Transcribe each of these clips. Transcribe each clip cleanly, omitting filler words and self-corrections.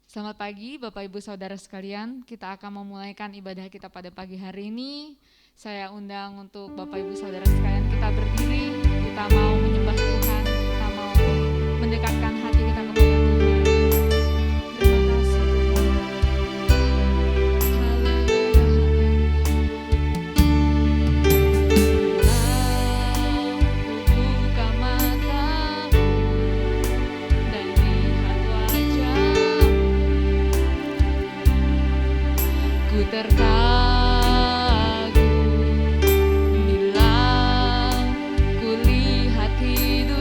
Selamat pagi Bapak Ibu Saudara sekalian, kita akan memulaikan ibadah kita pada pagi hari ini. Saya undang untuk Bapak Ibu Saudara sekalian kita berdiri, kita mau menyembah Tuhan, kita mau mendekatkan hati kita kepada Tuhan. Terima kasih Tuhan. Haleluya, haleluya. Buka mataku dan lihat wajah. Ku terkagum bila ku lihat hidup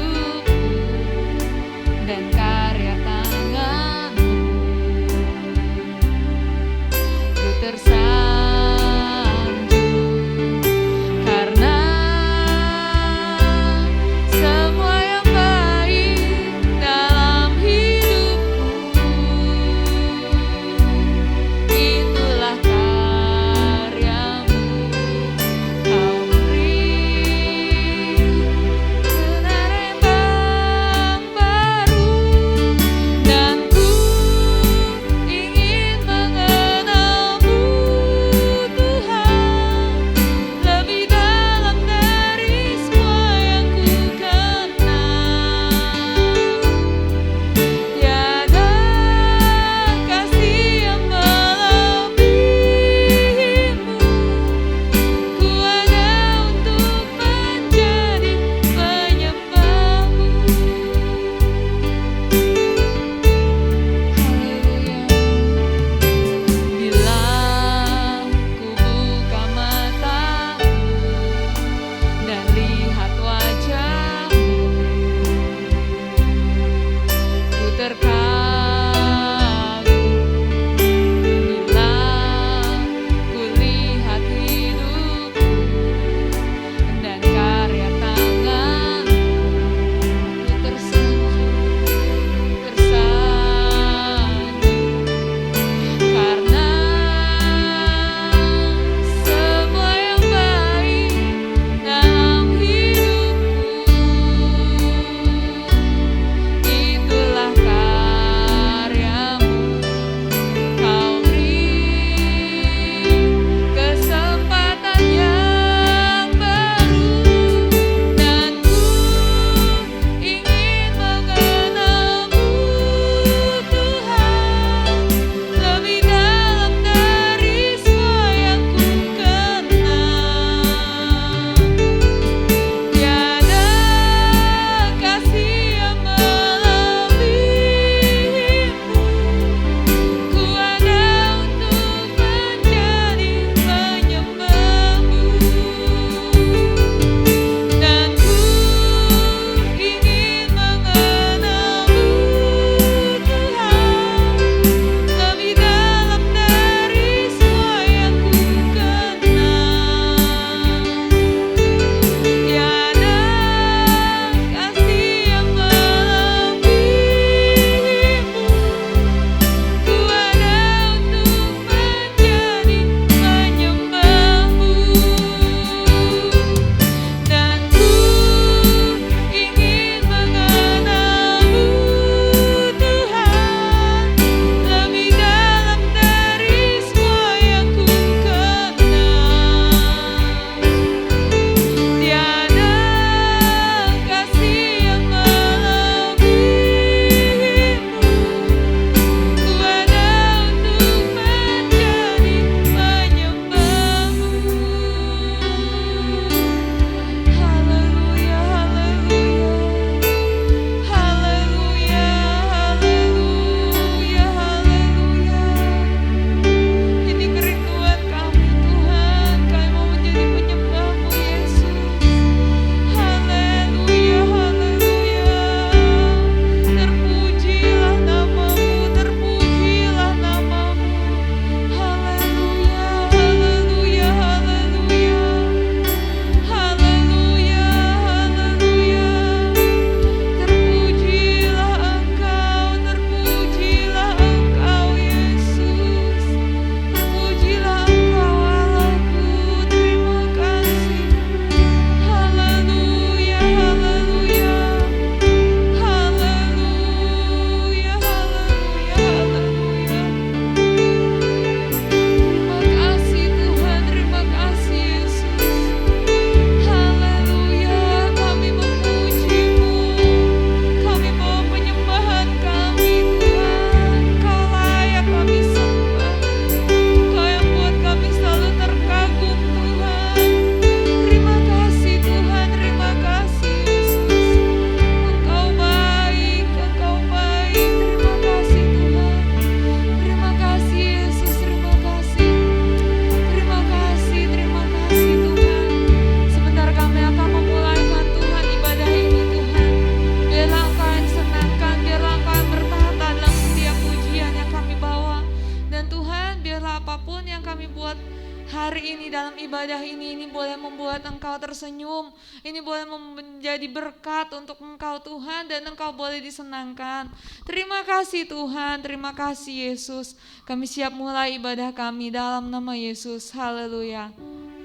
hari ini dalam ibadah ini boleh membuat Engkau tersenyum, ini boleh menjadi berkat untuk Engkau Tuhan, dan Engkau boleh disenangkan. Terima kasih Tuhan, terima kasih Yesus. Kami siap mulai ibadah kami dalam nama Yesus. Haleluya.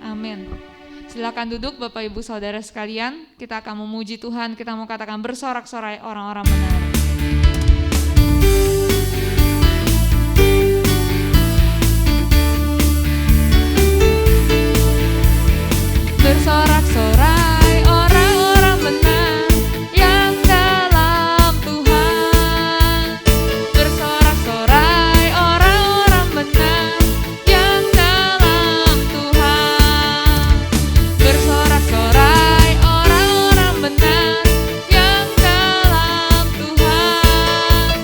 Amin. Silakan duduk Bapak Ibu Saudara sekalian. Kita akan memuji Tuhan. Kita mau katakan bersorak-sorai orang-orang benar. Bersorak-sorai orang-orang benar yang dalam Tuhan. Bersorak-sorai orang-orang benar yang dalam Tuhan. Bersorak-sorai orang-orang benar yang dalam Tuhan.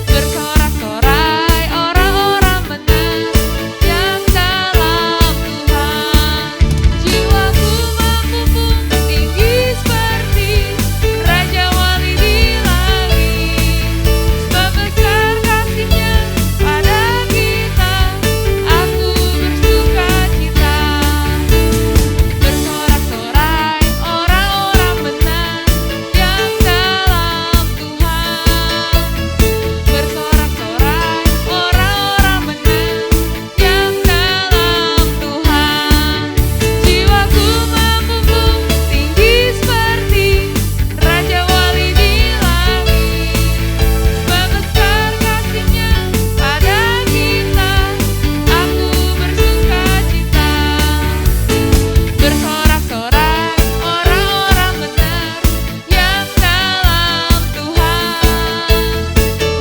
Bersorak-sorai orang-orang benar yang dalam Tuhan. Jiwaku memupung tinggi seperti Raja Wali di langit. Sebab besar kasih-Nya pada kita, aku bersuka cita. Bersorak-sorai orang-orang benar yang dalam Tuhan. Bersorak-sorai orang-orang benar yang dalam Tuhan. Jiwaku memupung tinggi seperti Raja Wali di langit. Sebab besar kasih-Nya pada kita, aku bersuka cita. Bersorak-sorai orang-orang benar yang dalam Tuhan.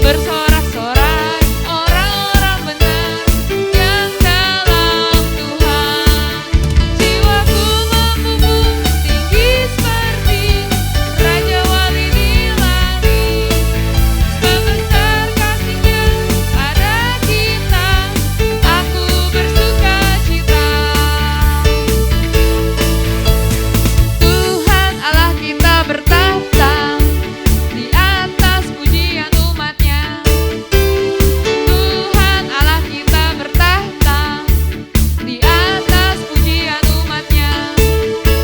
Bersorak-sorai orang-orang benar yang dalam Tuhan. Jiwaku memupung tinggi seperti Raja Wali di langit. Sebab besar kasih-Nya pada kita, aku bersuka cita. Tuhan Allah kita bertahta di atas pujian umat-Nya. Tuhan Allah kita bertahta di atas pujian umat-Nya.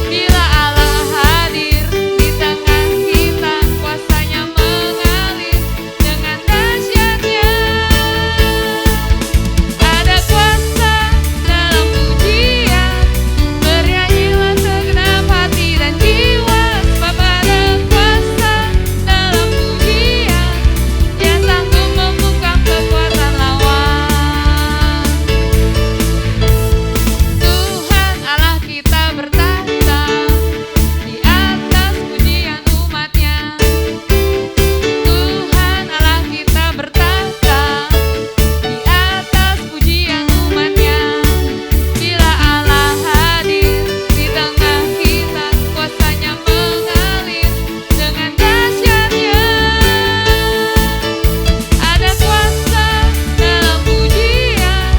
Bila Allah hadir di tengah kita, kuasa-Nya mengalir dengan dahsyat-Nya. Ada kuasa dalam pujian, bernyanyilah segenap hati dan jiwa. Sebab ada kuasa dalam pujian, Dia sanggup membungkam kekuatan lawan. Tuhan Allah kita bertahta di atas pujian umat-Nya. Tuhan Allah kita bertahta di atas pujian umat-Nya. Bila Allah hadir di tengah kita, kuasa-Nya mengalir dengan dahsyat-Nya. Ada kuasa dalam pujian,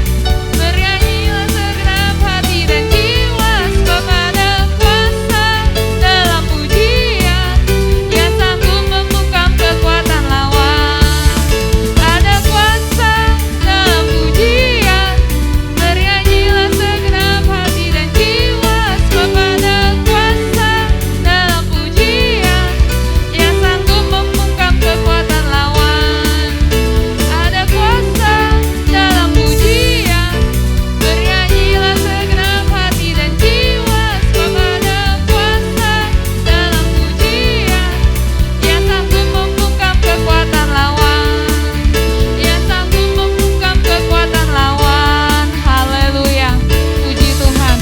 bernyanyilah segenap hati dan jiwa. Sebab ada kuasa dalam pujian, Dia sanggup membungkam kekuatan lawan. Ada kuasa dalam pujian, bernyanyilah segenap hati dan jiwa. Sebab ada kuasa dalam pujian, Dia sanggup membungkam kekuatan lawan. Ada kuasa dalam pujian, bernyanyilah segenap hati dan jiwa. Sebab ada kuasa dalam pujian, Dia sanggup membungkam kekuatan lawan. Dia sanggup membungkam kekuatan lawan. Haleluya. Puji Tuhan.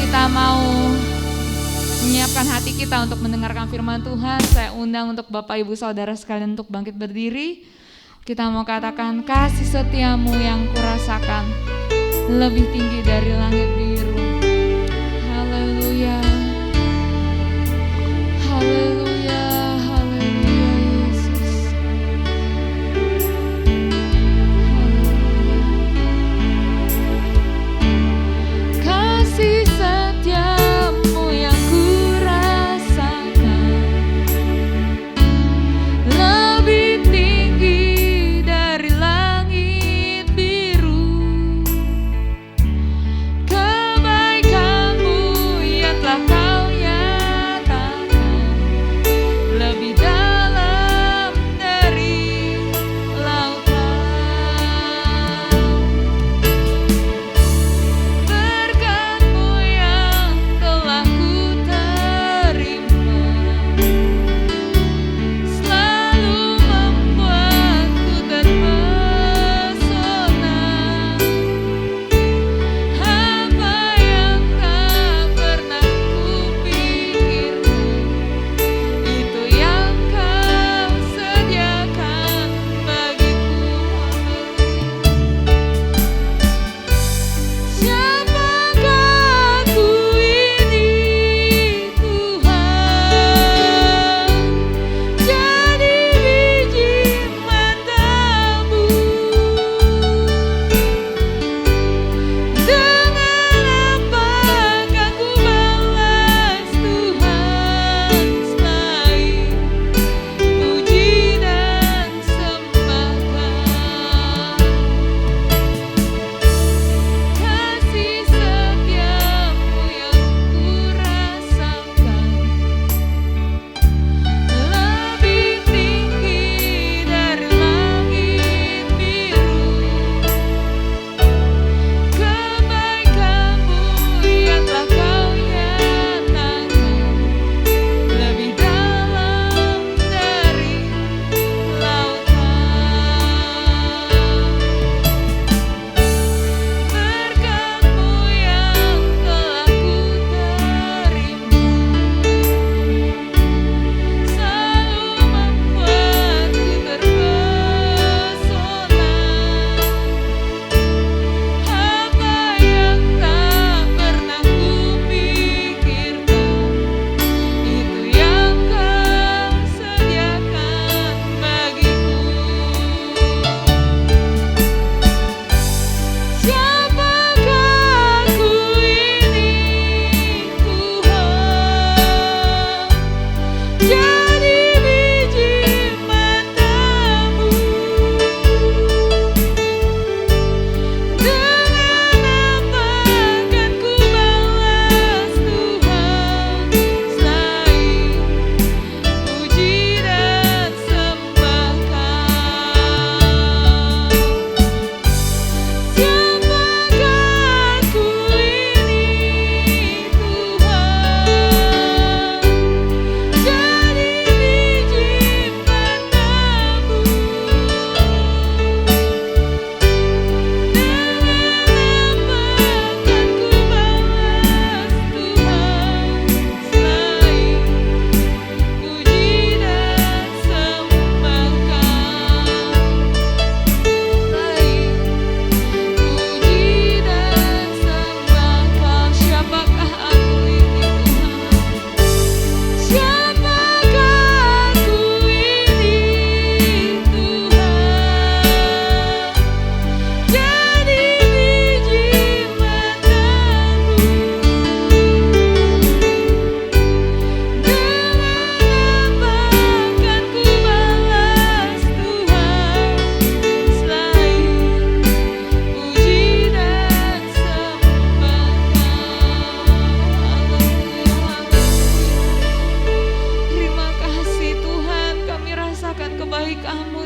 Kita mau menyiapkan hati kita untuk mendengarkan firman Tuhan. Saya undang untuk Bapak Ibu Saudara sekalian untuk bangkit berdiri. Kita mau katakan, kasih setiamu yang kurasakan lebih tinggi dari langit biru. Haleluya. Haleluya. Haleluya Yesus. Haleluya. Kasih setiamu yang kurasakan lebih tinggi dari langit biru.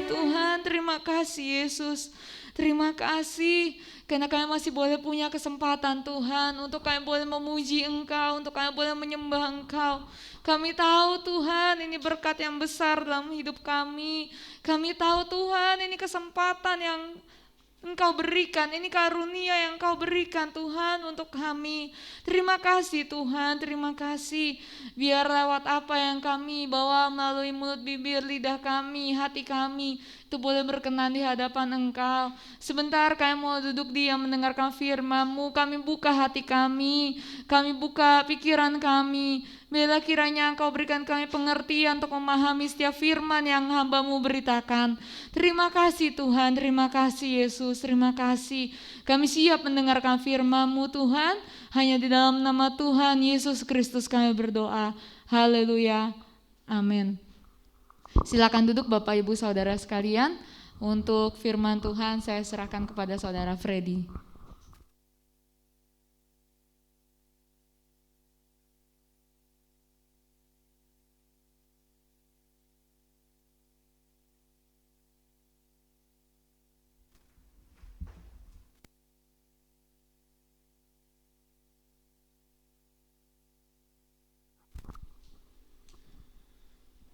Tuhan, terima kasih Yesus. Terima kasih karena kami masih boleh punya kesempatan Tuhan untuk kami boleh memuji Engkau, untuk kami boleh menyembah Engkau. Kami tahu Tuhan ini berkat yang besar dalam hidup kami. Kami tahu Tuhan ini kesempatan yang Engkau berikan, ini karunia yang Engkau berikan Tuhan untuk kami. Terima kasih Tuhan, terima kasih. Biar lewat apa yang kami bawa melalui mulut, bibir, lidah kami, hati kami, itu boleh berkenan di hadapan Engkau. Sebentar kami mau duduk diam mendengarkan firman-Mu, kami buka hati kami buka pikiran kami. Bila kiranya Engkau berikan kami pengertian untuk memahami setiap firman yang hamba-Mu beritakan. Terima kasih Tuhan, terima kasih Yesus, terima kasih. Kami siap mendengarkan firman-Mu Tuhan, hanya di dalam nama Tuhan Yesus Kristus kami berdoa. Haleluya, amin. Silakan duduk Bapak Ibu Saudara sekalian. Untuk firman Tuhan saya serahkan kepada Saudara Freddy.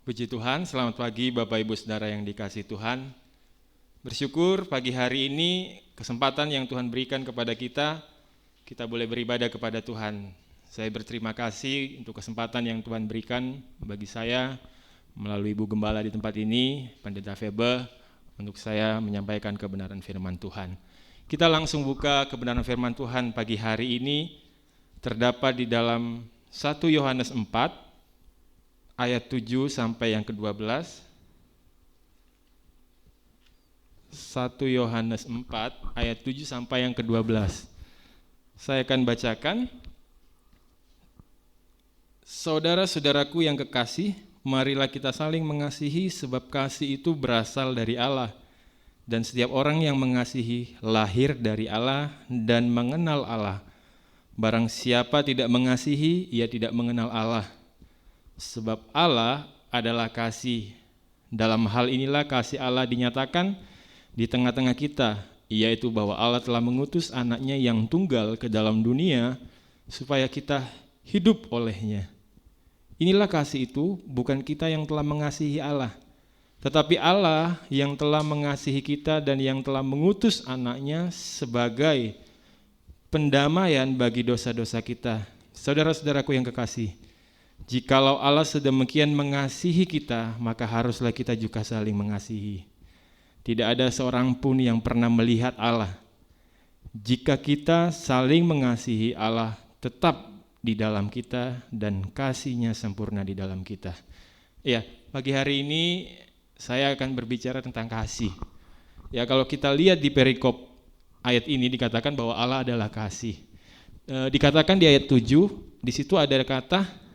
Puji Tuhan, selamat pagi Bapak Ibu Saudara yang dikasihi Tuhan. Bersyukur pagi hari ini kesempatan yang Tuhan berikan kepada kita boleh beribadah kepada Tuhan. Saya berterima kasih untuk kesempatan yang Tuhan berikan bagi saya melalui Ibu Gembala di tempat ini, Pendeta Febe, untuk saya menyampaikan kebenaran firman Tuhan. Kita langsung buka kebenaran firman Tuhan pagi hari ini, terdapat di dalam 1 Yohanes 4, ayat 7 sampai yang ke-12. 1 Yohanes 4 ayat 7 sampai yang ke-12. Saya akan bacakan. Saudara-saudaraku yang kekasih, marilah kita saling mengasihi sebab kasih itu berasal dari Allah. Dan setiap orang yang mengasihi lahir dari Allah dan mengenal Allah. Barang siapa tidak mengasihi, ia tidak mengenal Allah. Sebab Allah adalah kasih. Dalam hal inilah kasih Allah dinyatakan di tengah-tengah kita, yaitu bahwa Allah telah mengutus anaknya yang tunggal ke dalam dunia supaya kita hidup olehnya. Inilah kasih itu, bukan kita yang telah mengasihi Allah, tetapi Allah yang telah mengasihi kita dan yang telah mengutus anaknya sebagai pendamaian bagi dosa-dosa kita. Saudara-saudaraku yang kekasih, jikalau Allah sedemikian mengasihi kita, maka haruslah kita juga saling mengasihi. Tidak ada seorang pun yang pernah melihat Allah. Jika kita saling mengasihi, Allah tetap di dalam kita dan kasih-Nya sempurna di dalam kita. Ya, pagi hari ini saya akan berbicara tentang kasih. Ya, kalau kita lihat di perikop ayat ini dikatakan bahwa Allah adalah kasih. Dikatakan di ayat 7, di situ ada kata,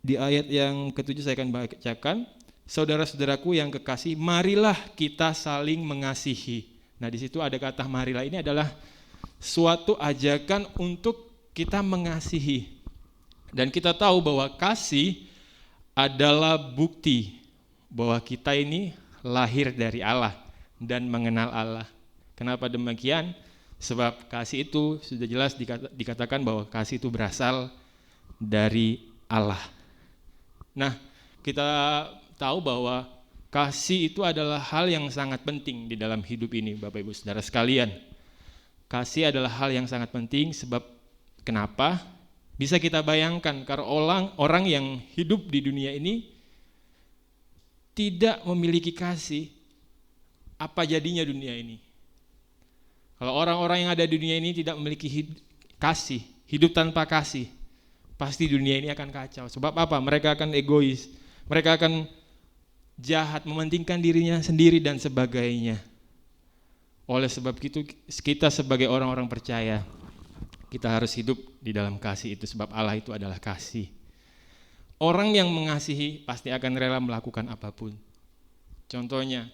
di ayat yang ke-7 saya akan bacakan, saudara-saudaraku yang kekasih, marilah kita saling mengasihi. Nah, di situ ada kata marilah, ini adalah suatu ajakan untuk kita mengasihi. Dan kita tahu bahwa kasih adalah bukti bahwa kita ini lahir dari Allah dan mengenal Allah. Kenapa demikian? Sebab kasih itu sudah jelas dikatakan bahwa kasih itu berasal dari Allah. Nah, kita tahu bahwa kasih itu adalah hal yang sangat penting di dalam hidup ini, Bapak Ibu Saudara sekalian. Kasih adalah hal yang sangat penting sebab kenapa? Bisa kita bayangkan kalau orang yang hidup di dunia ini tidak memiliki kasih, apa jadinya dunia ini? Kalau orang-orang yang ada di dunia ini tidak memiliki kasih, hidup tanpa kasih, pasti dunia ini akan kacau. Sebab apa? Mereka akan egois, mereka akan jahat, mementingkan dirinya sendiri dan sebagainya. Oleh sebab itu kita sebagai orang-orang percaya, kita harus hidup di dalam kasih itu sebab Allah itu adalah kasih. Orang yang mengasihi pasti akan rela melakukan apapun. Contohnya,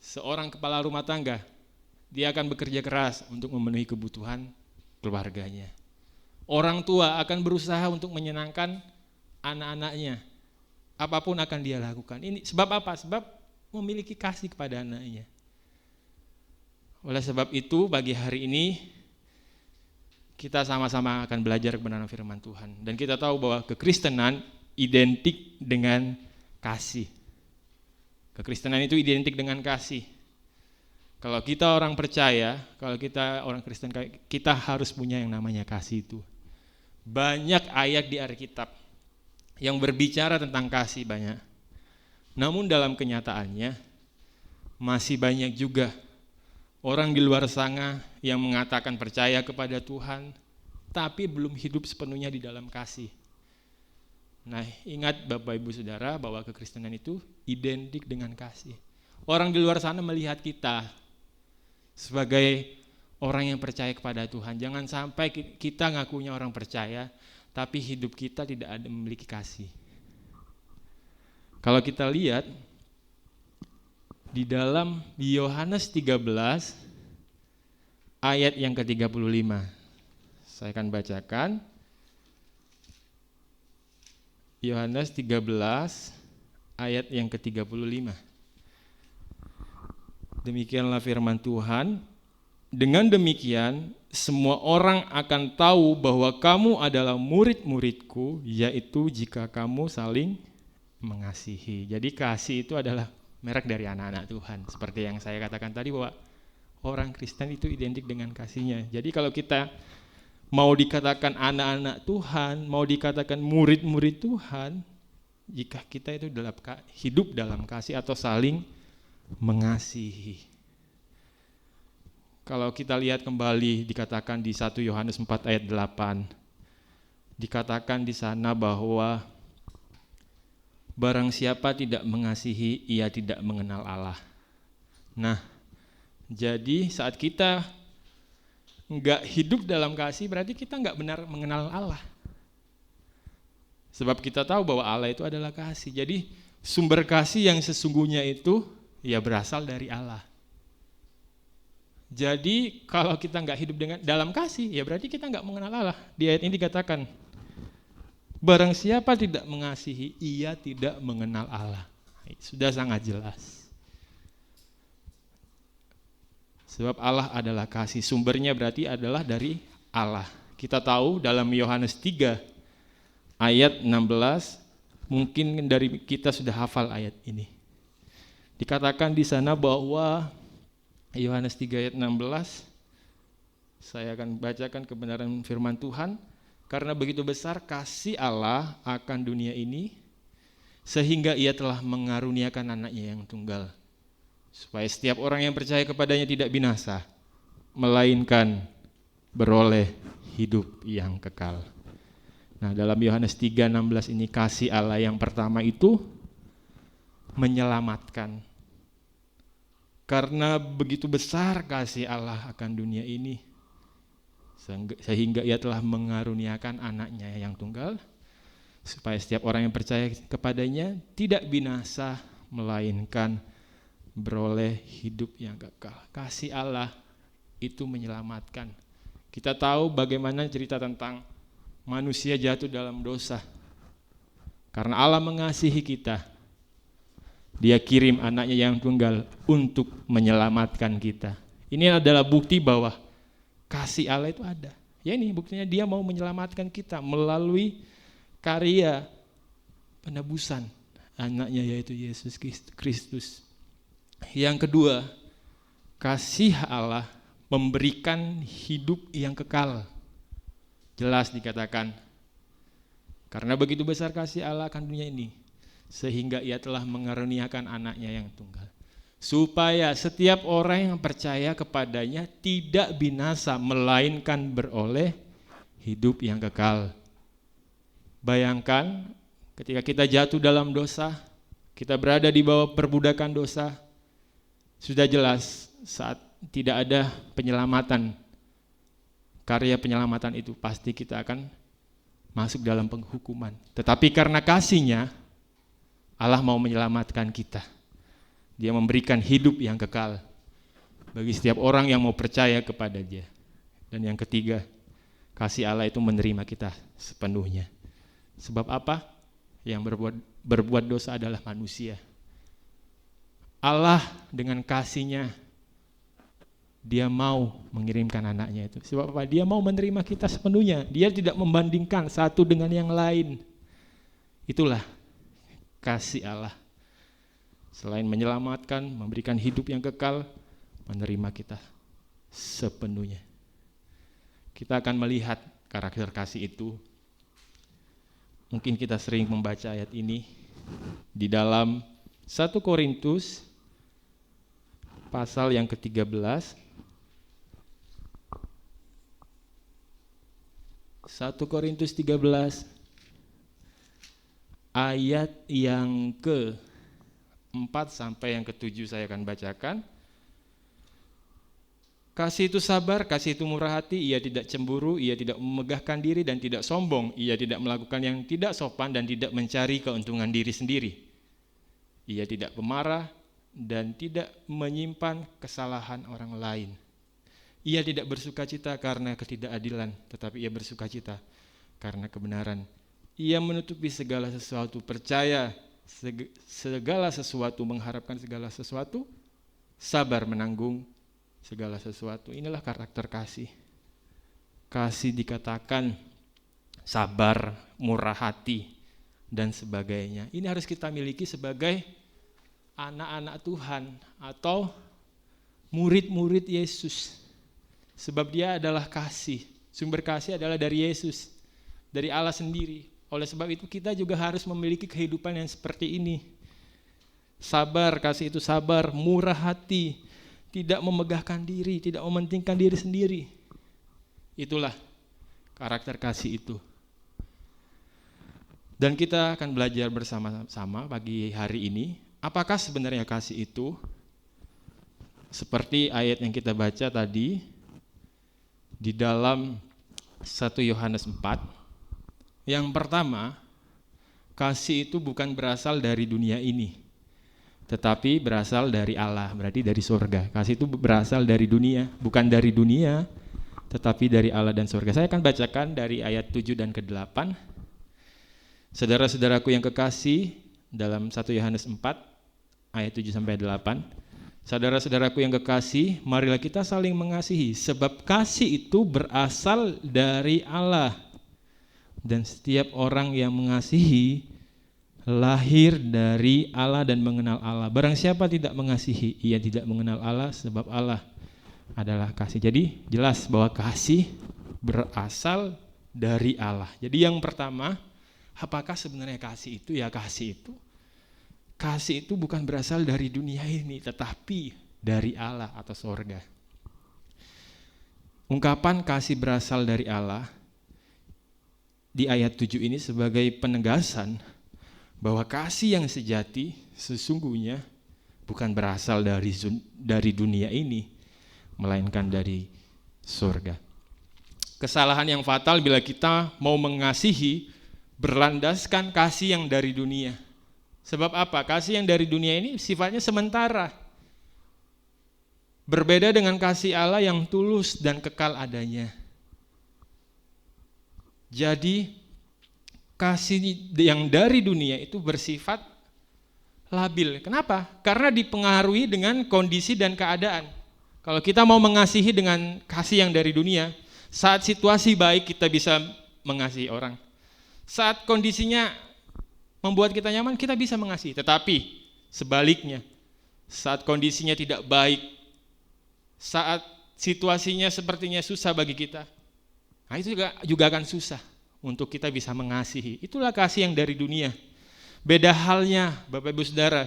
seorang kepala rumah tangga, dia akan bekerja keras untuk memenuhi kebutuhan keluarganya. Orang tua akan berusaha untuk menyenangkan anak-anaknya. apapun akan dia lakukan. Ini sebab apa? Sebab memiliki kasih kepada anaknya. Oleh sebab itu pagi hari ini kita sama-sama akan belajar kebenaran firman Tuhan. Dan kita tahu bahwa kekristenan identik dengan kasih. Kekristenan itu identik dengan kasih. Kalau kita orang percaya, kalau kita orang Kristen, kita harus punya yang namanya kasih itu. Banyak ayat di Alkitab yang berbicara tentang kasih banyak. Namun dalam kenyataannya masih banyak juga orang di luar sana yang mengatakan percaya kepada Tuhan, tapi belum hidup sepenuhnya di dalam kasih. Nah, ingat Bapak Ibu Saudara bahwa kekristenan itu identik dengan kasih. Orang di luar sana melihat kita sebagai orang yang percaya kepada Tuhan. Jangan sampai kita ngakunya orang percaya, tapi hidup kita tidak ada memiliki kasih. Kalau kita lihat di dalam Yohanes 13 ayat yang ke-35. Saya akan bacakan. Yohanes 13 ayat yang ke-35. Demikianlah firman Tuhan. Dengan demikian semua orang akan tahu bahwa kamu adalah murid-muridku, yaitu jika kamu saling mengasihi. Jadi kasih itu adalah merek dari anak-anak Tuhan. Seperti yang saya katakan tadi bahwa orang Kristen itu identik dengan kasihnya. Jadi kalau kita mau dikatakan anak-anak Tuhan, mau dikatakan murid-murid Tuhan, jika kita itu hidup dalam kasih atau saling mengasihi. Kalau kita lihat kembali dikatakan di 1 Yohanes 4 ayat 8, dikatakan di sana bahwa barang siapa tidak mengasihi, ia tidak mengenal Allah. Nah, jadi saat kita enggak hidup dalam kasih, berarti kita enggak benar mengenal Allah. Sebab kita tahu bahwa Allah itu adalah kasih. Jadi sumber kasih yang sesungguhnya itu ya berasal dari Allah. Jadi kalau kita enggak hidup dalam kasih, ya berarti kita enggak mengenal Allah. Di ayat ini dikatakan, barang siapa tidak mengasihi, ia tidak mengenal Allah. Sudah sangat jelas. Sebab Allah adalah kasih, sumbernya berarti adalah dari Allah. Kita tahu dalam Yohanes 3 ayat 16, mungkin dari kita sudah hafal ayat ini. Dikatakan di sana bahwa Yohanes 3 ayat 16, saya akan bacakan kebenaran firman Tuhan. Karena begitu besar kasih Allah akan dunia ini, sehingga ia telah mengaruniakan anaknya yang tunggal, supaya setiap orang yang percaya kepadanya tidak binasa, melainkan beroleh hidup yang kekal. Nah, dalam Yohanes 3:16 ini kasih Allah yang pertama itu menyelamatkan. Karena begitu besar kasih Allah akan dunia ini, sehingga ia telah mengaruniakan anaknya yang tunggal, supaya setiap orang yang percaya kepadanya tidak binasa, melainkan beroleh hidup yang kekal. Kasih Allah itu menyelamatkan. Kita tahu bagaimana cerita tentang manusia jatuh dalam dosa. Karena Allah mengasihi kita, Dia kirim anaknya yang tunggal untuk menyelamatkan kita. Ini adalah bukti bahwa kasih Allah itu ada. Ya, ini buktinya Dia mau menyelamatkan kita melalui karya penebusan anaknya, yaitu Yesus Kristus. Yang kedua, kasih Allah memberikan hidup yang kekal. Jelas dikatakan, karena begitu besar kasih Allah akan dunia ini, sehingga ia telah mengaruniakan anaknya yang tunggal, supaya setiap orang yang percaya kepadanya tidak binasa, melainkan beroleh hidup yang kekal. Bayangkan ketika kita jatuh dalam dosa, kita berada di bawah perbudakan dosa, sudah jelas saat tidak ada penyelamatan, karya penyelamatan itu pasti kita akan masuk dalam penghukuman. Tetapi karena kasih-Nya, Allah mau menyelamatkan kita. Dia memberikan hidup yang kekal bagi setiap orang yang mau percaya kepada Dia. Dan yang ketiga, kasih Allah itu menerima kita sepenuhnya. Sebab apa? Yang berbuat berbuat dosa adalah manusia. Allah dengan kasih-Nya, Dia mau mengirimkan anaknya itu. Sebab apa? Dia mau menerima kita sepenuhnya. Dia tidak membandingkan satu dengan yang lain. Itulah kasih Allah. Selain menyelamatkan, memberikan hidup yang kekal, menerima kita sepenuhnya. Kita akan melihat karakter kasih itu. Mungkin kita sering membaca ayat ini di dalam 1 Korintus pasal yang ke-13. 1 Korintus 13 ayat yang ke-4 sampai yang ke-7 saya akan bacakan. Kasih itu sabar, kasih itu murah hati, ia tidak cemburu, ia tidak memegahkan diri dan tidak sombong, ia tidak melakukan yang tidak sopan dan tidak mencari keuntungan diri sendiri. Ia tidak pemarah dan tidak menyimpan kesalahan orang lain. Ia tidak bersukacita karena ketidakadilan, tetapi ia bersukacita karena kebenaran. Ia menutupi segala sesuatu, percaya segala sesuatu, mengharapkan segala sesuatu, sabar menanggung segala sesuatu. Inilah karakter kasih. Kasih dikatakan sabar, murah hati, dan sebagainya. Ini harus kita miliki sebagai anak-anak Tuhan atau murid-murid Yesus. Sebab Dia adalah kasih. Sumber kasih adalah dari Yesus, dari Allah sendiri. Oleh sebab itu kita juga harus memiliki kehidupan yang seperti ini. Sabar, kasih itu sabar, murah hati, tidak memegahkan diri, tidak mementingkan diri sendiri. Itulah karakter kasih itu. Dan kita akan belajar bersama-sama pagi hari ini, apakah sebenarnya kasih itu? Seperti ayat yang kita baca tadi, di dalam 1 Yohanes 4, yang pertama, kasih itu bukan berasal dari dunia ini, tetapi berasal dari Allah, berarti dari surga. Kasih itu berasal dari dunia, bukan dari dunia, tetapi dari Allah dan surga. Saya akan bacakan dari ayat 7 dan ke-8. Saudara-saudaraku yang kekasih, dalam 1 Yohanes 4, ayat 7 sampai 8. Saudara-saudaraku yang kekasih, marilah kita saling mengasihi, sebab kasih itu berasal dari Allah. Dan setiap orang yang mengasihi lahir dari Allah dan mengenal Allah. Barang siapa tidak mengasihi, ia tidak mengenal Allah, sebab Allah adalah kasih. Jadi jelas bahwa kasih berasal dari Allah. Jadi yang pertama, apakah sebenarnya kasih itu? Ya, kasih itu bukan berasal dari dunia ini, tetapi dari Allah atau sorga. Ungkapan kasih berasal dari Allah di ayat 7 ini sebagai penegasan bahwa kasih yang sejati sesungguhnya bukan berasal dari dunia ini, melainkan dari sorga. Kesalahan yang fatal bila kita mau mengasihi berlandaskan kasih yang dari dunia. Sebab apa? Kasih yang dari dunia ini sifatnya sementara. Berbeda dengan kasih Allah yang tulus dan kekal adanya. Jadi kasih yang dari dunia itu bersifat labil. Kenapa? Karena dipengaruhi dengan kondisi dan keadaan. Kalau kita mau mengasihi dengan kasih yang dari dunia, saat situasi baik kita bisa mengasihi orang. Saat kondisinya membuat kita nyaman, kita bisa mengasihi. Tetapi sebaliknya, saat kondisinya tidak baik, saat situasinya sepertinya susah bagi kita, nah itu juga akan susah untuk kita bisa mengasihi. Itulah kasih yang dari dunia. Beda halnya Bapak Ibu Saudara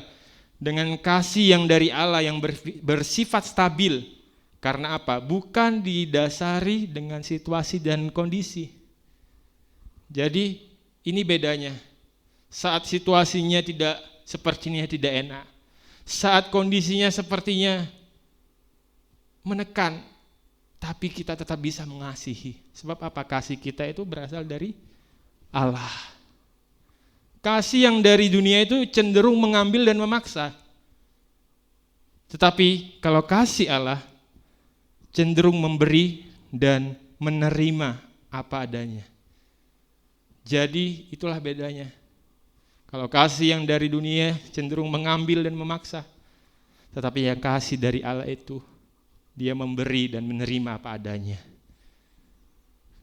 dengan kasih yang dari Allah yang bersifat stabil. Karena apa? Bukan didasari dengan situasi dan kondisi. Jadi ini bedanya. Saat situasinya sepertinya tidak enak, saat kondisinya sepertinya menekan, tapi kita tetap bisa mengasihi. Sebab apa? Kasih kita itu berasal dari Allah. Kasih yang dari dunia itu cenderung mengambil dan memaksa. Tetapi kalau kasih Allah cenderung memberi dan menerima apa adanya. Jadi itulah bedanya. Kalau kasih yang dari dunia cenderung mengambil dan memaksa. Tetapi yang kasih dari Allah itu, dia memberi dan menerima apa adanya.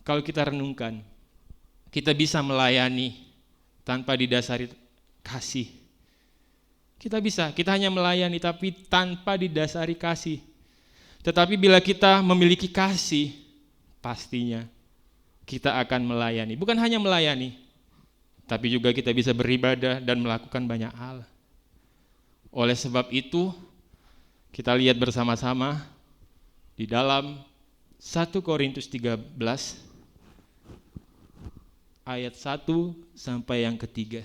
Kalau kita renungkan, kita bisa melayani tanpa didasari kasih. Kita hanya melayani tapi tanpa didasari kasih. Tetapi bila kita memiliki kasih, pastinya kita akan melayani. Bukan hanya melayani, tapi juga kita bisa beribadah dan melakukan banyak hal. Oleh sebab itu, kita lihat bersama-sama di dalam 1 Korintus 13 ayat 1 sampai yang ketiga.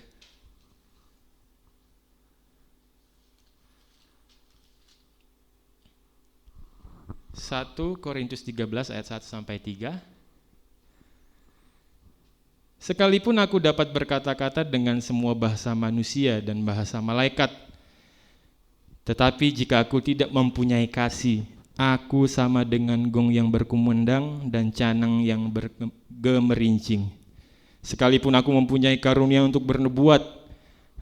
1 Korintus 13 ayat 1 sampai 3. Sekalipun aku dapat berkata-kata dengan semua bahasa manusia dan bahasa malaikat, tetapi jika aku tidak mempunyai kasih, aku sama dengan gong yang berkumandang dan canang yang bergemerincing. Sekalipun aku mempunyai karunia untuk bernubuat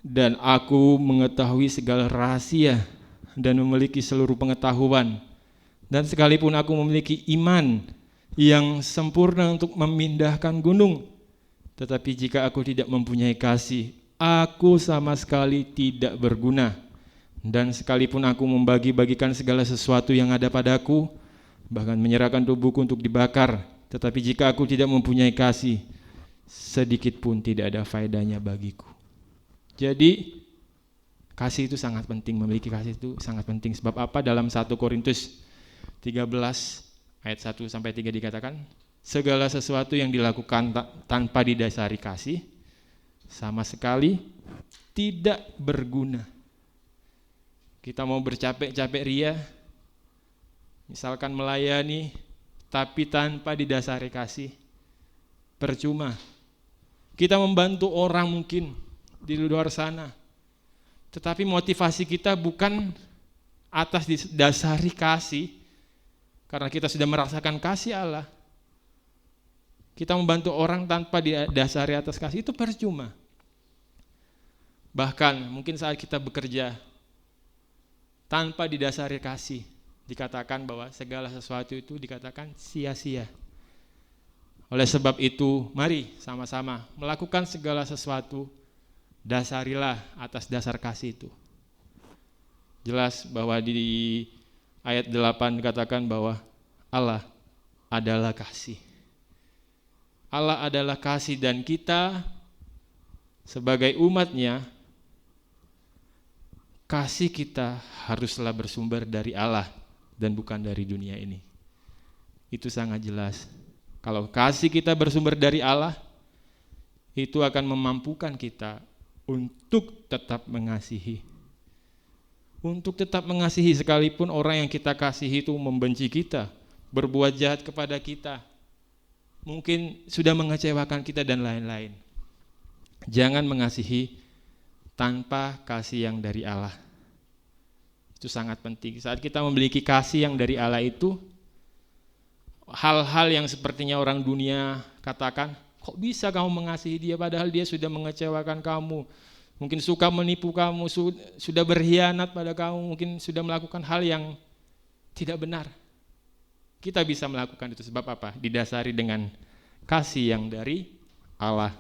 dan aku mengetahui segala rahasia dan memiliki seluruh pengetahuan, dan sekalipun aku memiliki iman yang sempurna untuk memindahkan gunung, tetapi jika aku tidak mempunyai kasih, aku sama sekali tidak berguna. Dan sekalipun aku membagi-bagikan segala sesuatu yang ada padaku, bahkan menyerahkan tubuhku untuk dibakar, tetapi jika aku tidak mempunyai kasih, sedikit pun tidak ada faedahnya bagiku. Jadi kasih itu sangat penting, memiliki kasih itu sangat penting. Sebab apa? Dalam 1 Korintus 13 ayat 1 sampai 3 dikatakan, segala sesuatu yang dilakukan tanpa didasari kasih sama sekali tidak berguna. Kita mau bercapek-capek ria, misalkan melayani, tapi tanpa didasari kasih, percuma. Kita membantu orang mungkin di luar sana, tetapi motivasi kita bukan atas didasari kasih, karena kita sudah merasakan kasih Allah. Kita membantu orang tanpa didasari atas kasih, itu percuma. Bahkan mungkin saat kita bekerja tanpa didasari kasih, dikatakan bahwa segala sesuatu itu dikatakan sia-sia. Oleh sebab itu, mari sama-sama melakukan segala sesuatu, dasarilah atas dasar kasih itu. Jelas bahwa di ayat 8 dikatakan bahwa Allah adalah kasih. Allah adalah kasih dan kita sebagai umatnya, kasih kita haruslah bersumber dari Allah dan bukan dari dunia ini. Itu sangat jelas. Kalau kasih kita bersumber dari Allah, itu akan memampukan kita untuk tetap mengasihi. Untuk tetap mengasihi sekalipun orang yang kita kasihi itu membenci kita, berbuat jahat kepada kita, mungkin sudah mengecewakan kita dan lain-lain. Jangan mengasihi tanpa kasih yang dari Allah. Itu sangat penting. Saat kita memiliki kasih yang dari Allah itu, hal-hal yang sepertinya orang dunia katakan, kok bisa kamu mengasihi dia padahal dia sudah mengecewakan kamu, mungkin suka menipu kamu, sudah berkhianat pada kamu, mungkin sudah melakukan hal yang tidak benar. Kita bisa melakukan itu sebab apa? Didasari dengan kasih yang dari Allah.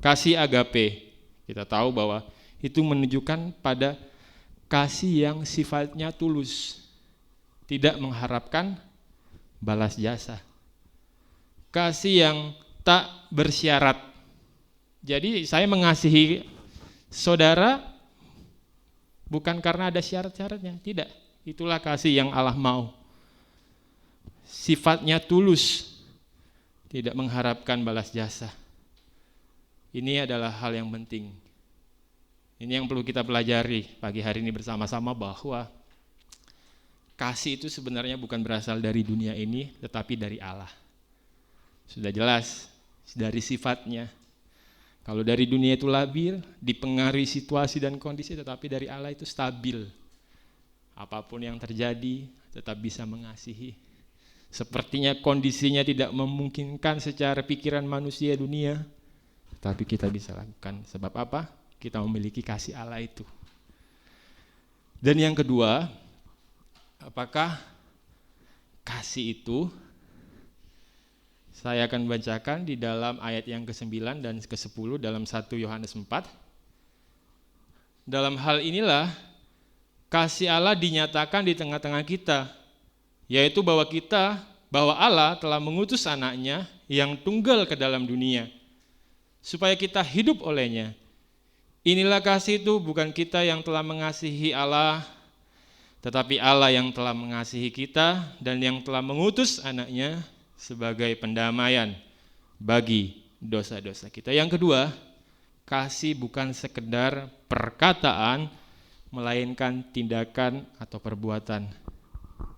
Kasih agape, kita tahu bahwa itu menunjukkan pada kasih yang sifatnya tulus, tidak mengharapkan balas jasa. Kasih yang tak bersyarat. Jadi saya mengasihi saudara bukan karena ada syarat-syaratnya, tidak. Itulah kasih yang Allah mau. Sifatnya tulus, tidak mengharapkan balas jasa. Ini adalah hal yang penting. Ini yang perlu kita pelajari pagi hari ini bersama-sama, bahwa kasih itu sebenarnya bukan berasal dari dunia ini, tetapi dari Allah. Sudah jelas dari sifatnya. Kalau dari dunia itu labil, dipengaruhi situasi dan kondisi, tetapi dari Allah itu stabil. Apapun yang terjadi, tetap bisa mengasihi. Sepertinya kondisinya tidak memungkinkan secara pikiran manusia dunia, tetapi kita bisa lakukan. Sebab apa? kita memiliki kasih Allah itu. Dan yang kedua, apakah kasih itu, saya akan bacakan di dalam ayat yang ke-9 dan ke-10 dalam 1 Yohanes 4. Dalam hal inilah kasih Allah dinyatakan di tengah-tengah kita, yaitu bahwa Allah telah mengutus anaknya yang tunggal ke dalam dunia, supaya kita hidup olehnya. Inilah kasih itu, bukan kita yang telah mengasihi Allah, tetapi Allah yang telah mengasihi kita dan yang telah mengutus anaknya sebagai pendamaian bagi dosa-dosa kita. Yang kedua, kasih bukan sekedar perkataan, melainkan tindakan atau perbuatan.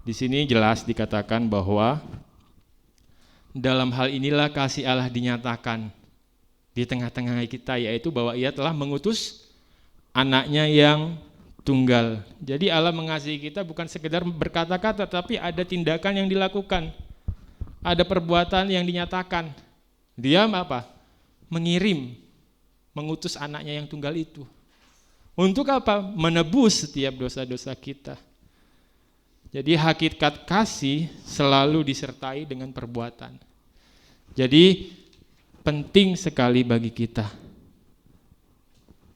Di sini jelas dikatakan bahwa dalam hal inilah kasih Allah dinyatakan di tengah-tengah kita, yaitu bahwa Ia telah mengutus anaknya yang tunggal. Jadi Allah mengasihi kita bukan sekedar berkata-kata, tapi ada tindakan yang dilakukan, ada perbuatan yang dinyatakan. Dia apa? Mengutus anaknya yang tunggal itu. Untuk apa? Menebus setiap dosa-dosa kita. Jadi hakikat kasih selalu disertai dengan perbuatan. Jadi penting sekali bagi kita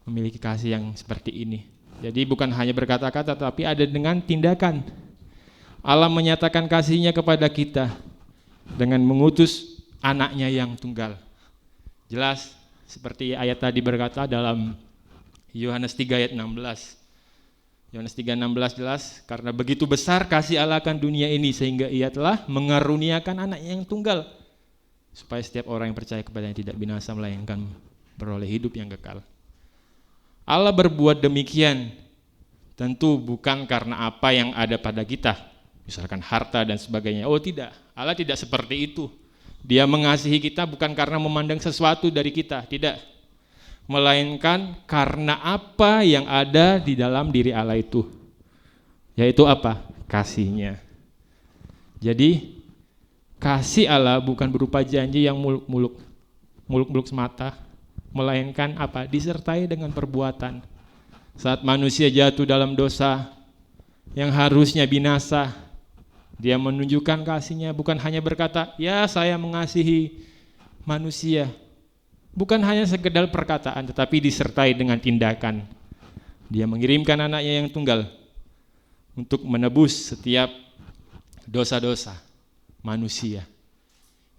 memiliki kasih yang seperti ini. Jadi bukan hanya berkata-kata, tapi ada dengan tindakan. Allah menyatakan kasih-Nya kepada kita dengan mengutus anaknya yang tunggal. Jelas seperti ayat tadi berkata dalam Yohanes 3 ayat 16. Yohanes 3:16 jelas, karena begitu besar kasih Allah akan dunia ini sehingga Ia telah mengaruniakan anaknya yang tunggal, supaya setiap orang yang percaya kepadanya tidak binasa melainkan beroleh hidup yang kekal. Allah berbuat demikian tentu bukan karena apa yang ada pada kita, misalkan harta dan sebagainya. Oh tidak, Allah tidak seperti itu. Dia mengasihi kita bukan karena memandang sesuatu dari kita, tidak. Melainkan karena apa yang ada di dalam diri Allah itu. Yaitu apa? Kasih-Nya. Jadi kasih Allah bukan berupa janji yang muluk-muluk semata, melainkan apa? Disertai dengan perbuatan. Saat manusia jatuh dalam dosa yang harusnya binasa, Dia menunjukkan kasih-Nya, bukan hanya berkata, ya saya mengasihi manusia. Bukan hanya sekedar perkataan, tetapi disertai dengan tindakan. Dia mengirimkan anaknya yang tunggal untuk menebus setiap dosa-dosa manusia.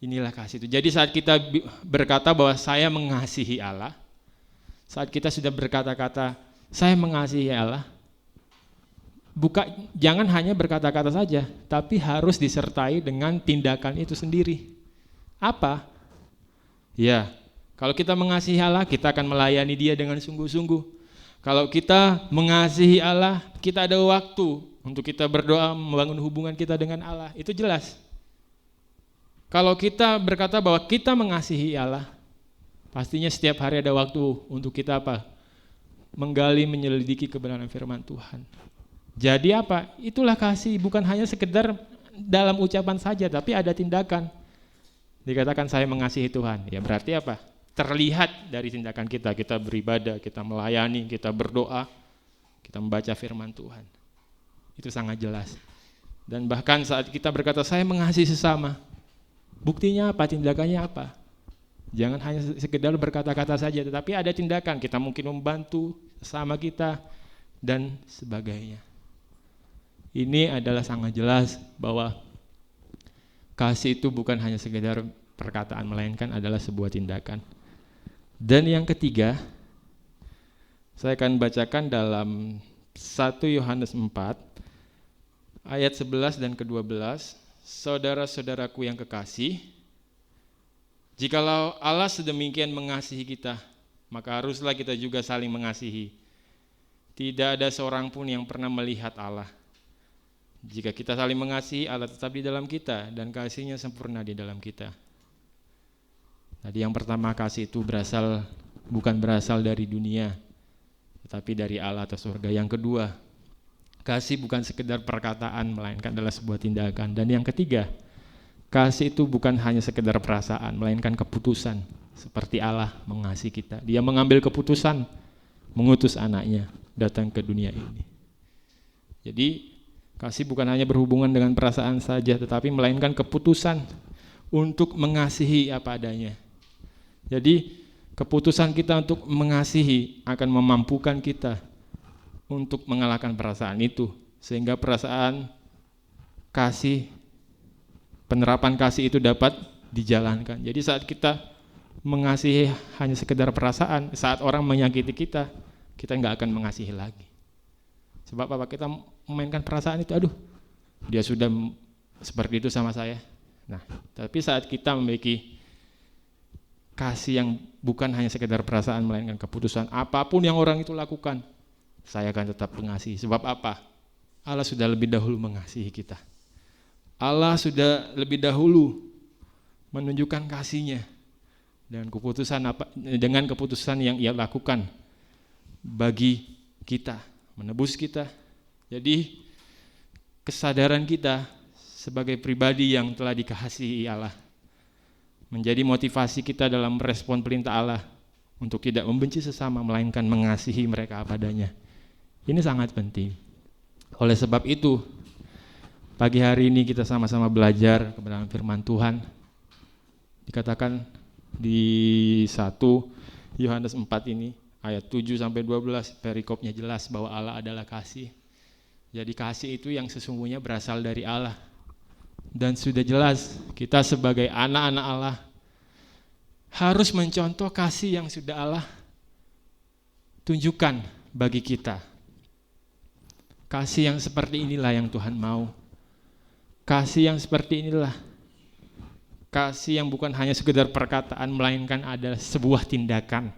Inilah kasih itu. Jadi saat kita berkata bahwa saya mengasihi Allah, saat kita sudah berkata-kata saya mengasihi Allah, jangan hanya berkata-kata saja, tapi harus disertai dengan tindakan itu sendiri. Apa? Ya, kalau kita mengasihi Allah, kita akan melayani Dia dengan sungguh-sungguh. Kalau kita mengasihi Allah, kita ada waktu untuk kita berdoa, membangun hubungan kita dengan Allah. Itu jelas. Kalau kita berkata bahwa kita mengasihi Allah, pastinya setiap hari ada waktu untuk kita apa? Menggali, menyelidiki kebenaran firman Tuhan. Jadi apa? Itulah kasih, bukan hanya sekedar dalam ucapan saja, tapi ada tindakan. Dikatakan saya mengasihi Tuhan, ya berarti apa? Terlihat dari tindakan kita beribadah, kita melayani, kita berdoa, kita membaca firman Tuhan. Itu sangat jelas. Dan bahkan saat kita berkata saya mengasihi sesama, buktinya apa? Tindakannya apa? Jangan hanya sekedar berkata-kata saja, tetapi ada tindakan. Kita mungkin membantu sesama kita dan sebagainya. Ini adalah sangat jelas bahwa kasih itu bukan hanya sekedar perkataan, melainkan adalah sebuah tindakan. Dan yang ketiga, saya akan bacakan dalam 1 Yohanes 4 ayat 11 dan ke-12. Saudara-saudaraku yang kekasih, jikalau Allah sedemikian mengasihi kita, maka haruslah kita juga saling mengasihi. Tidak ada seorang pun yang pernah melihat Allah. Jika kita saling mengasihi, Allah tetap di dalam kita dan kasih-Nya sempurna di dalam kita. Tadi yang pertama, kasih itu bukan berasal dari dunia, tetapi dari Allah atau surga. Yang kedua, kasih bukan sekedar perkataan, melainkan adalah sebuah tindakan. Dan yang ketiga, kasih itu bukan hanya sekedar perasaan, melainkan keputusan. Seperti Allah mengasihi kita, Dia mengambil keputusan mengutus anaknya datang ke dunia ini. Jadi kasih bukan hanya berhubungan dengan perasaan saja, tetapi melainkan keputusan untuk mengasihi apa adanya. Jadi keputusan kita untuk mengasihi akan memampukan kita untuk mengalahkan perasaan itu, sehingga perasaan kasih, penerapan kasih itu dapat dijalankan. Jadi saat kita mengasihi hanya sekedar perasaan, saat orang menyakiti kita, kita nggak akan mengasihi lagi. Sebab apa? Kita memainkan perasaan itu, aduh, dia sudah seperti itu sama saya. Nah, tapi saat kita memiliki kasih yang bukan hanya sekedar perasaan, melainkan keputusan, apapun yang orang itu lakukan, saya akan tetap mengasihi. Sebab apa? Allah sudah lebih dahulu mengasihi kita. Allah sudah lebih dahulu menunjukkan kasih-Nya dengan keputusan yang Ia lakukan bagi kita, menebus kita. Jadi kesadaran kita sebagai pribadi yang telah dikasihi Allah menjadi motivasi kita dalam merespon perintah Allah untuk tidak membenci sesama, melainkan mengasihi mereka apa adanya. Ini sangat penting. Oleh sebab itu, pagi hari ini kita sama-sama belajar kebenaran firman Tuhan. Dikatakan di 1 Yohanes 4 ini, ayat 7-12, perikopnya jelas bahwa Allah adalah kasih. Jadi kasih itu yang sesungguhnya berasal dari Allah. Dan sudah jelas kita sebagai anak-anak Allah harus mencontoh kasih yang sudah Allah tunjukkan bagi kita. Kasih yang seperti inilah yang Tuhan mau. Kasih yang seperti inilah. Kasih yang bukan hanya sekedar perkataan, melainkan adalah sebuah tindakan.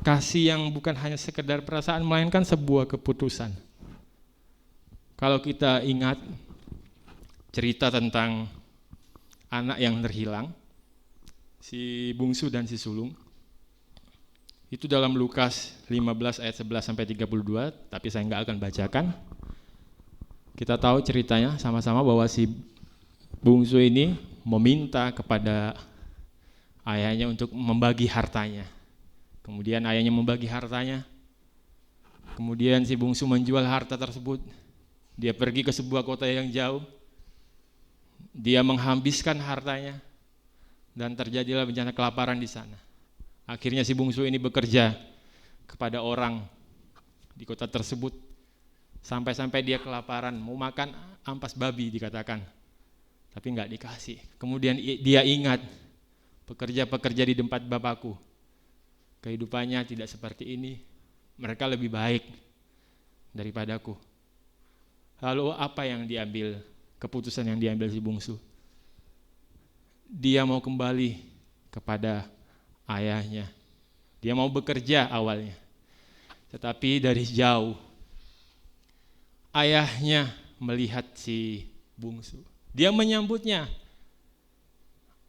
Kasih yang bukan hanya sekedar perasaan, melainkan sebuah keputusan. Kalau kita ingat cerita tentang anak yang terhilang, si bungsu dan si sulung, itu dalam Lukas 15 ayat 11-32, tapi saya nggak akan bacakan. Kita tahu ceritanya sama-sama bahwa si bungsu ini meminta kepada ayahnya untuk membagi hartanya. Kemudian ayahnya membagi hartanya. Kemudian si bungsu menjual harta tersebut. Dia pergi ke sebuah kota yang jauh. Dia menghabiskan hartanya dan terjadilah bencana kelaparan di sana. Akhirnya si bungsu ini bekerja kepada orang di kota tersebut sampai-sampai dia kelaparan, mau makan ampas babi dikatakan, tapi enggak dikasih. Kemudian dia ingat, pekerja-pekerja di tempat bapakku, kehidupannya tidak seperti ini, mereka lebih baik daripadaku. Lalu apa yang diambil, keputusan yang diambil si bungsu? Dia mau kembali kepada ayahnya. Dia mau bekerja awalnya. Tetapi dari jauh ayahnya melihat si bungsu. Dia menyambutnya.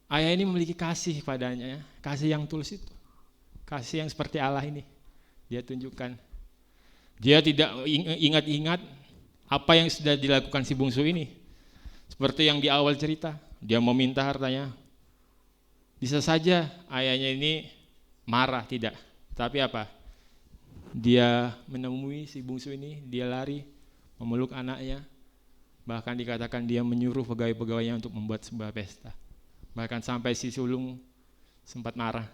Ayah ini memiliki kasih padanya, kasih yang tulus itu. Kasih yang seperti Allah ini. Dia tunjukkan. Dia tidak ingat-ingat apa yang sudah dilakukan si bungsu ini. Seperti yang di awal cerita, dia meminta hartanya. Bisa saja ayahnya ini marah, tidak. Tapi apa? Dia menemui si bungsu ini, dia lari, memeluk anaknya. Bahkan dikatakan dia menyuruh pegawai-pegawainya untuk membuat sebuah pesta. Bahkan sampai si sulung sempat marah.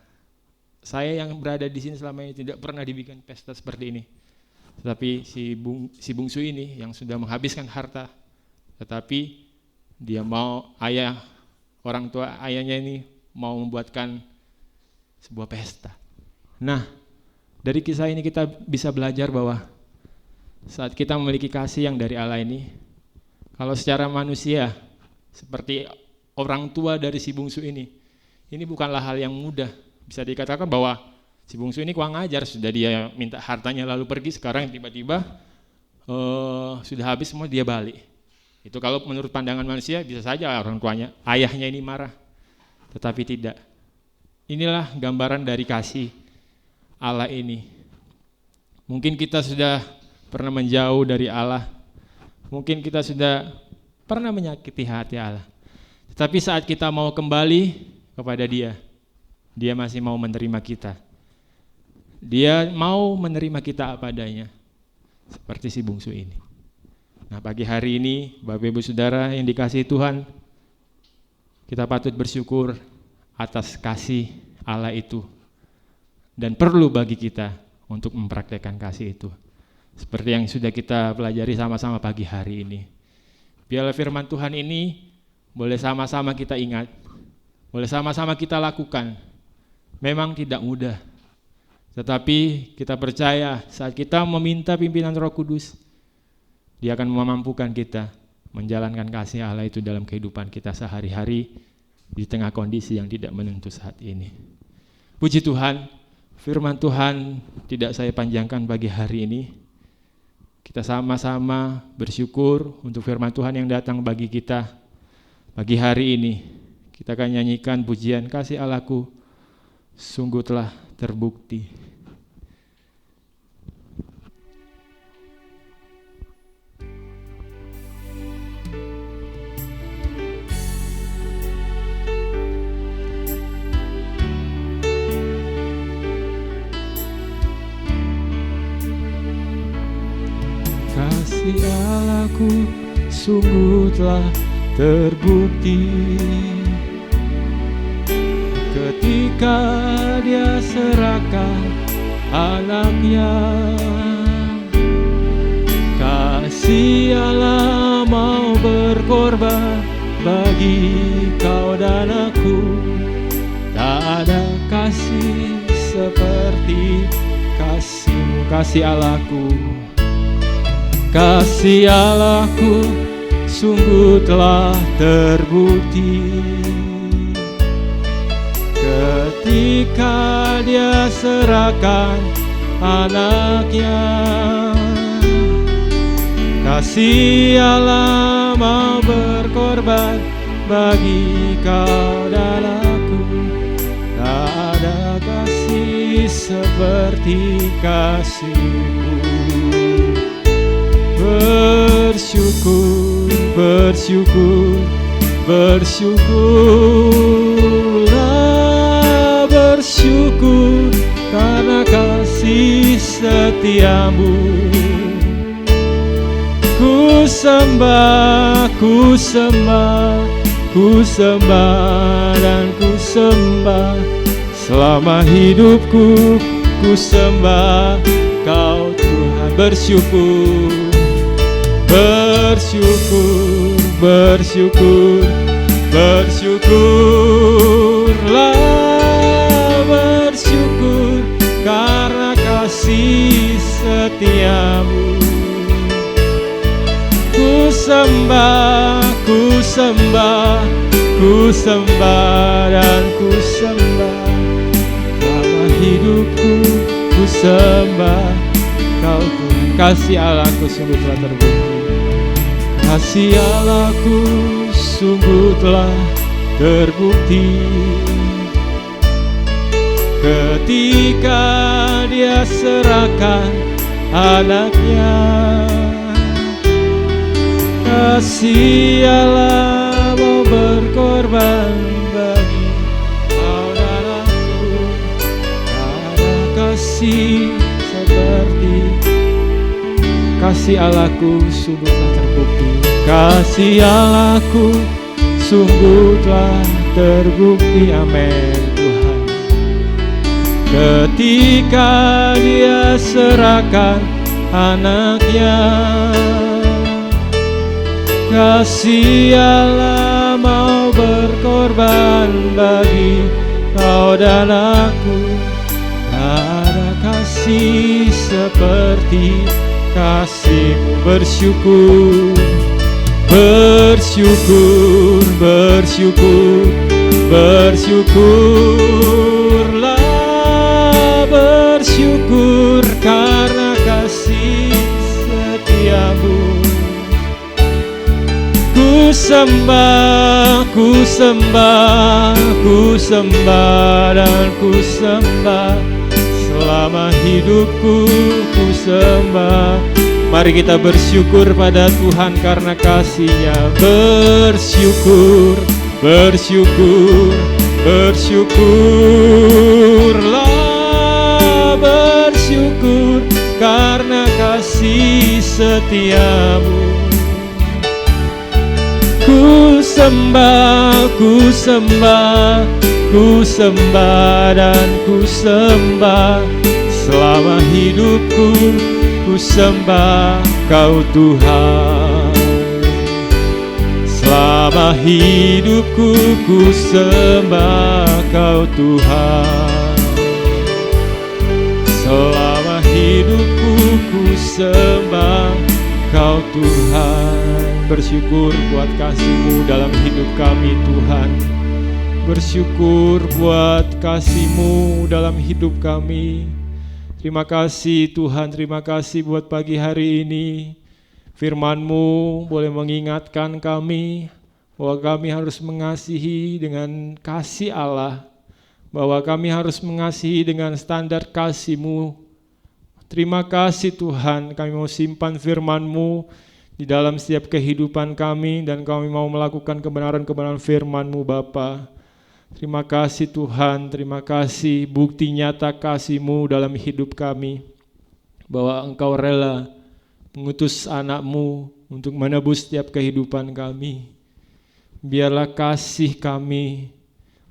Saya yang berada di sini selama ini tidak pernah dibikin pesta seperti ini. Tetapi si bungsu ini yang sudah menghabiskan harta, tetapi dia mau orang tua ayahnya ini mau membuatkan sebuah pesta. Nah, dari kisah ini kita bisa belajar bahwa saat kita memiliki kasih yang dari Allah ini, kalau secara manusia, seperti orang tua dari si bungsu ini bukanlah hal yang mudah. Bisa dikatakan bahwa si bungsu ini kurang ajar, sudah dia minta hartanya lalu pergi, sekarang tiba-tiba sudah habis semua dia balik. Itu kalau menurut pandangan manusia bisa saja orang tuanya, ayahnya ini marah. Tetapi tidak. Inilah gambaran dari kasih Allah ini. Mungkin kita sudah pernah menjauh dari Allah. Mungkin kita sudah pernah menyakiti hati Allah. Tetapi saat kita mau kembali kepada Dia, Dia masih mau menerima kita. Dia mau menerima kita apa adanya, seperti si bungsu ini. Nah, pagi hari ini, Bapak Ibu Saudara yang dikasihi Tuhan, kita patut bersyukur atas kasih Allah itu. Dan perlu bagi kita untuk mempraktekkan kasih itu. Seperti yang sudah kita pelajari sama-sama pagi hari ini. Biarlah firman Tuhan ini boleh sama-sama kita ingat, boleh sama-sama kita lakukan. Memang tidak mudah, tetapi kita percaya saat kita meminta pimpinan Roh Kudus, Dia akan memampukan kita menjalankan kasih Allah itu dalam kehidupan kita sehari-hari di tengah kondisi yang tidak menentu saat ini. Puji Tuhan, firman Tuhan tidak saya panjangkan pagi hari ini. Kita sama-sama bersyukur untuk firman Tuhan yang datang bagi kita pagi hari ini. Kita akan nyanyikan pujian kasih Allahku sungguh telah terbukti. Kasih Allahku sungguh telah terbukti ketika Dia serahkan anaknya. Kasih Allah mau berkorban bagi kau dan aku. Tak ada kasih seperti kasih-Mu, kasih Allahku. Kasih Allahku sungguh telah terbukti ketika Dia serahkan anaknya. Kasih Allah mau berkorban bagi kau dan aku. Tak ada kasih seperti kasih-Mu. Bersyukur, bersyukur, bersyukurlah, bersyukur karena kasih setia-Mu. Ku sembah, ku sembah, ku sembah dan ku sembah. Selama hidupku ku sembah Kau Tuhan. Bersyukur, bersyukur, bersyukur, bersyukurlah, bersyukur karena kasih setia-Mu. Ku sembah, ku sembah, ku sembah dan ku sembah. Selama hidupku ku sembah Kau Tuhan. Kasih Allahku sungguh telah terbukti. Kasih Allahku sungguh telah terbukti ketika Dia serahkan anaknya. Kasih Allah mau berkorban bagi kau dan aku. Ada kasih seperti kasih Allahku sungguh telah terbukti. Kasih Allahku sungguh telah terbukti. Amin Tuhan. Ketika Dia serahkan anaknya. Kasih Allah mau berkorban bagi kau dan aku. Ada kasih seperti kasih-Mu. Bersyukur, bersyukur, bersyukur, bersyukurlah, bersyukur karena kasih setia-Mu. Ku sembah, ku sembah, ku sembah dan ku sembah. Selama hidupku ku sembah. Mari kita bersyukur pada Tuhan karena kasih-Nya. Bersyukur, bersyukur, bersyukurlah, bersyukur karena kasih setiamu. Ku sembah, ku sembah, ku sembah dan ku sembah. Selama hidupku ku sembah Kau Tuhan. Selama hidupku ku sembah Kau Tuhan. Selama hidupku ku sembah Kau Tuhan. Bersyukur buat kasih-Mu dalam hidup kami Tuhan. Bersyukur buat kasih-Mu dalam hidup kami. Terima kasih Tuhan, terima kasih buat pagi hari ini. Firman-Mu boleh mengingatkan kami bahwa kami harus mengasihi dengan kasih Allah, bahwa kami harus mengasihi dengan standar kasih-Mu. Terima kasih Tuhan, kami mau simpan firman-Mu di dalam setiap kehidupan kami, dan kami mau melakukan kebenaran-kebenaran firman-Mu Bapa. Terima kasih Tuhan, terima kasih bukti nyata kasih-Mu dalam hidup kami, bahwa Engkau rela mengutus anak-Mu untuk menebus setiap kehidupan kami. Biarlah kasih kami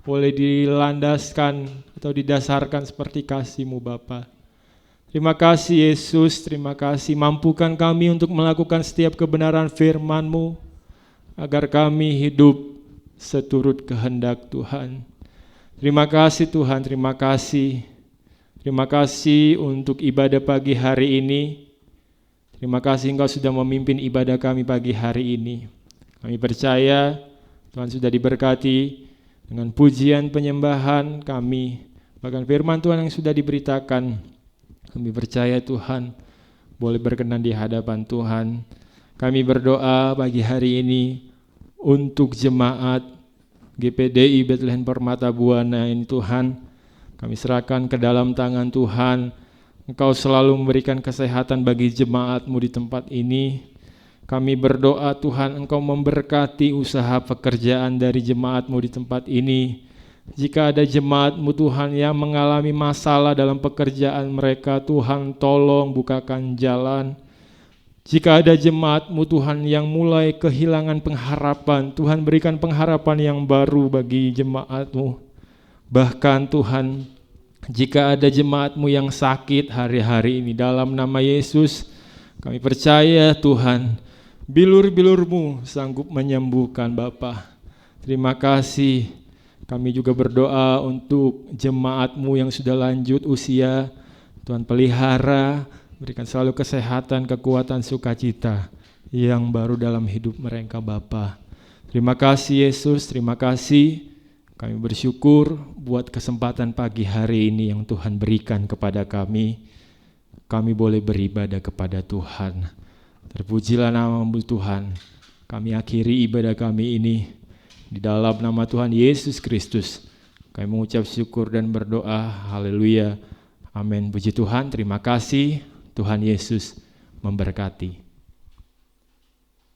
boleh dilandaskan atau didasarkan seperti kasih-Mu Bapa. Terima kasih Yesus, terima kasih mampukan kami untuk melakukan setiap kebenaran firman-Mu, agar kami hidup seturut kehendak Tuhan. Terima kasih Tuhan, terima kasih. Terima kasih untuk ibadah pagi hari ini. Terima kasih Engkau sudah memimpin ibadah kami pagi hari ini. Kami percaya Tuhan sudah diberkati dengan pujian penyembahan kami, bahkan firman Tuhan yang sudah diberitakan. Kami percaya Tuhan boleh berkenan di hadapan Tuhan. Kami berdoa pagi hari ini untuk jemaat GPDI Bethlehem Permata Buana ini Tuhan. Kami serahkan ke dalam tangan Tuhan. Engkau selalu memberikan kesehatan bagi jemaat-Mu di tempat ini. Kami berdoa Tuhan, Engkau memberkati usaha pekerjaan dari jemaat-Mu di tempat ini. Jika ada jemaat-Mu Tuhan yang mengalami masalah dalam pekerjaan mereka, Tuhan tolong bukakan jalan. Jika ada jemaat-Mu Tuhan yang mulai kehilangan pengharapan, Tuhan berikan pengharapan yang baru bagi jemaat-Mu. Bahkan Tuhan, jika ada jemaat-Mu yang sakit hari-hari ini, dalam nama Yesus, kami percaya Tuhan, bilur-bilur-Mu sanggup menyembuhkan Bapa. Terima kasih. Kami juga berdoa untuk jemaat-Mu yang sudah lanjut usia. Tuhan pelihara, berikan selalu kesehatan, kekuatan, sukacita yang baru dalam hidup mereka Bapa. Terima kasih Yesus, terima kasih. Kami bersyukur buat kesempatan pagi hari ini yang Tuhan berikan kepada kami. Kami boleh beribadah kepada Tuhan. Terpujilah nama-Mu Tuhan. Kami akhiri ibadah kami ini di dalam nama Tuhan Yesus Kristus. Kami mengucap syukur dan berdoa. Haleluya. Amin. Puji Tuhan. Terima kasih. Tuhan Yesus memberkati.